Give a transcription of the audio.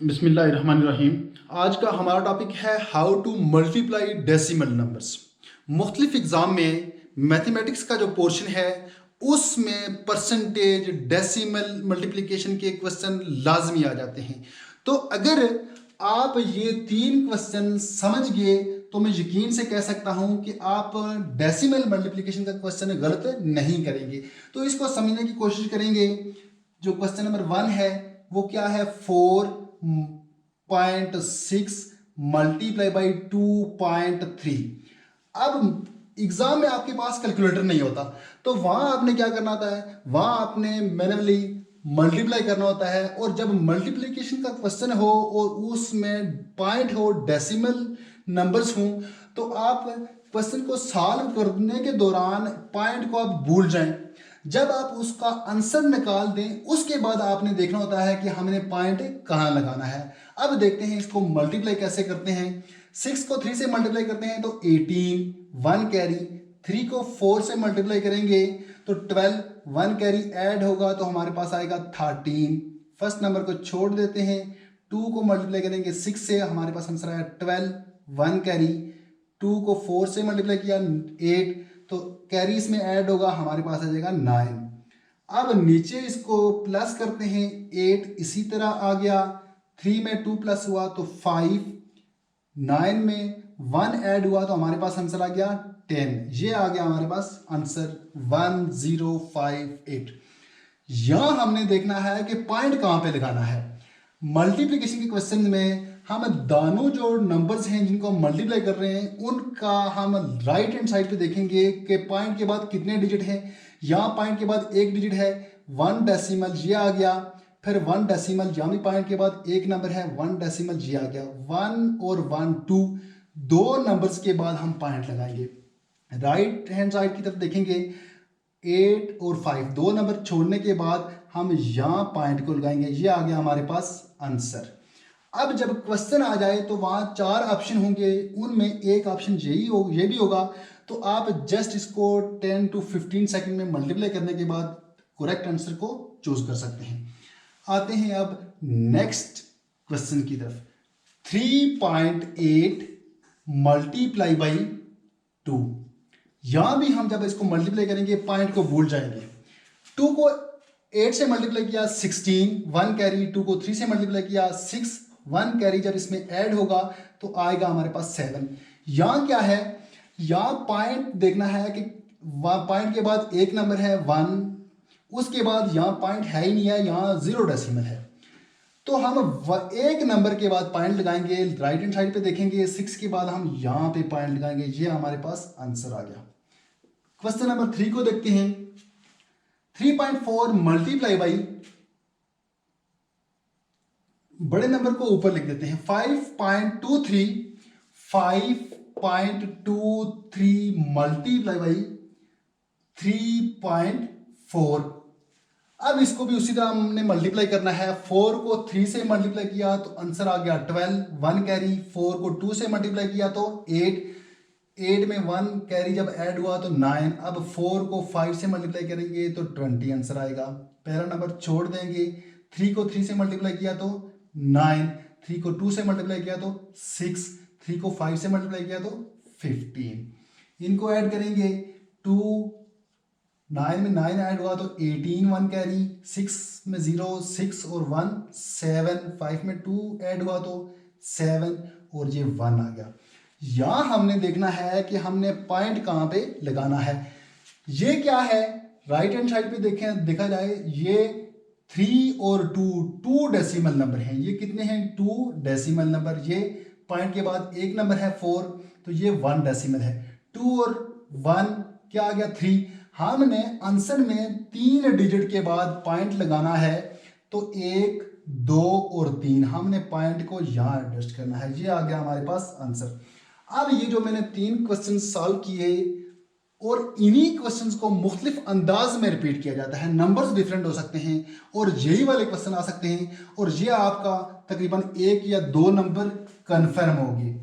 बिस्मिल्लाहिर्रहमानिर्रहीम। आज का हमारा टॉपिक है how to multiply decimal numbers. मुख्तलिफ एग्ज़ाम में मैथमेटिक्स का जो पोर्शन है उसमें परसेंटेज डेसिमल मल्टीप्लिकेशन के क्वेश्चन लाजमी आ जाते हैं। तो अगर आप ये तीन क्वेश्चन समझ गए तो मैं यकीन से कह सकता हूँ कि आप डेसिमल मल्टीप्लिकेशन का क्वेश्चन गलत नहीं करेंगे। तो इसको समझने की कोशिश करेंगे। जो क्वेश्चन नंबर 1 है वो क्या है, 4.6 मल्टीप्लाई बाई 2.3। अब एग्जाम में आपके पास कैलकुलेटर नहीं होता तो वहां आपने क्या करना होता है, वहां आपने मैन्युअली मल्टीप्लाई करना होता है। और जब मल्टीप्लिकेशन का क्वेश्चन हो और उसमें पॉइंट हो, डेसिमल नंबर्स हों, तो आप क्वेश्चन को सॉल्व करने के दौरान पॉइंट को आप भूल जाएं। जब आप उसका आंसर निकाल दें उसके बाद आपने देखना होता है कि हमने पॉइंट कहाँ लगाना है। अब देखते हैं इसको मल्टीप्लाई कैसे करते हैं। 6 को 3 से मल्टीप्लाई करते हैं तो 18, 1 कैरी। 3 को 4 से मल्टीप्लाई करेंगे तो 12, 1 कैरी ऐड होगा तो हमारे पास आएगा 13। फर्स्ट नंबर को छोड़ देते हैं। 2 को मल्टीप्लाई करेंगे 6 से, हमारे पास आंसर आया 12, 1 कैरी। 2 को 4 से मल्टीप्लाई किया 8, तो कैरी इसमें ऐड होगा, हमारे पास आ जाएगा 9। अब नीचे इसको प्लस करते हैं, 8 इसी तरह आ गया। 3 में 2 प्लस हुआ तो 5, 9 में 1 ऐड हुआ तो हमारे पास आंसर आ गया 10। ये आ गया हमारे पास आंसर 1058। यहां हमने देखना है कि पॉइंट कहां पे लगाना है। मल्टीप्लिकेशन के क्वेश्चन में हम दोनों जो नंबर्स हैं जिनको हम मल्टीप्लाई कर रहे हैं उनका हम राइट हैंड साइड पे देखेंगे कि पॉइंट के बाद कितने डिजिट हैं। यहाँ पॉइंट के बाद एक डिजिट है, 1 डेसिमल ये आ गया। फिर 1 डेसिमल, यहाँ भी पॉइंट के बाद एक नंबर है, 1 डेसिमल ये आ गया। 1 और 1 2 दो नंबर्स के बाद हम पॉइंट लगाएंगे। राइट हैंड साइड की तरफ देखेंगे, 8 और 5 दो नंबर छोड़ने के बाद हम यहाँ पॉइंट को लगाएंगे। ये आ गया हमारे पास आंसर। अब जब क्वेश्चन आ जाए तो वहाँ 4 ऑप्शन होंगे, उनमें एक ऑप्शन ये भी होगा। तो आप जस्ट इसको 10 to 15 सेकंड में मल्टीप्लाई करने के बाद करेक्ट आंसर को चूज कर सकते हैं। आते हैं अब नेक्स्ट क्वेश्चन की तरफ। 3.8 मल्टीप्लाई बाई 2। यहां भी हम जब इसको मल्टीप्लाई करेंगे पॉइंट को भूल जाएंगे। 2 को 8 से मल्टीप्लाई किया 16, 1 कैरी। 2 को 3 से मल्टीप्लाई किया 6, 1 कैरी। जब इसमें ऐड होगा तो आएगा हमारे पास 7। यहां क्या है, यहां पॉइंट देखना है कि पॉइंट के बाद एक नंबर है 1, उसके बाद यहां पॉइंट है ही नहीं है, यहां 0 डेसिमल है। तो हम एक नंबर के बाद पॉइंट लगाएंगे। राइट हैंड साइड पे देखेंगे 6 के बाद हम यहां पे पॉइंट लगाएंगे। ये हमारे पास आंसर आ गया। क्वेश्चन नंबर 3 को देखते हैं। 3.4 मल्टीप्लाई बाई, बड़े नंबर को ऊपर लिख देते हैं, 5.23। 5.23 मल्टीप्लाई बाई 3.4। अब इसको भी उसी तरह हमने मल्टीप्लाई करना है। 4 को 3 से मल्टीप्लाई किया तो आंसर आ गया 12, 1 कैरी। 4 को 2 से मल्टीप्लाई किया तो 8, 8 में 1 कैरी जब ऐड हुआ तो 9। अब 4 को 5 से मल्टीप्लाई करेंगे तो 20 आंसर आएगा। पहला नंबर छोड़ देंगे। 3 को 3 से मल्टीप्लाई किया तो 9, 3 को 2 से मल्टीप्लाई किया तो 6, 3 को 5 से मल्टीप्लाई किया तो 15। इनको ऐड करेंगे, 2, 9 में 9 ऐड हुआ तो 18, 1 कैरी। 6 में 0, 6 और 1 7। 5 में 2 ऐड हुआ तो 7 और ये 1 आ गया। यहां हमने देखना है कि हमने पॉइंट कहां पे लगाना है। ये क्या है, राइट हैंड साइड पे देखा जाए, ये 3 और 2 डेसिमल नंबर हैं। ये कितने हैं, 2 डेसिमल नंबर। ये पॉइंट के बाद एक नंबर है 4, तो ये 1 डेसिमल है। 2 और 1 क्या आ गया, 3। हमने आंसर में 3 डिजिट के बाद पॉइंट लगाना है तो 1, 2 और 3 हमने पॉइंट को यहां एडजस्ट करना है। ये आ गया हमारे पास आंसर। अब ये जो मैंने 3 क्वेश्चन सॉल्व किए और इन्हीं क्वेश्चंस को मुख्तलिफ अंदाज में रिपीट किया जाता है। नंबर्स डिफरेंट हो सकते हैं और यही वाले क्वेश्चन आ सकते हैं और ये आपका तकरीबन 1 या 2 नंबर कन्फर्म होगी।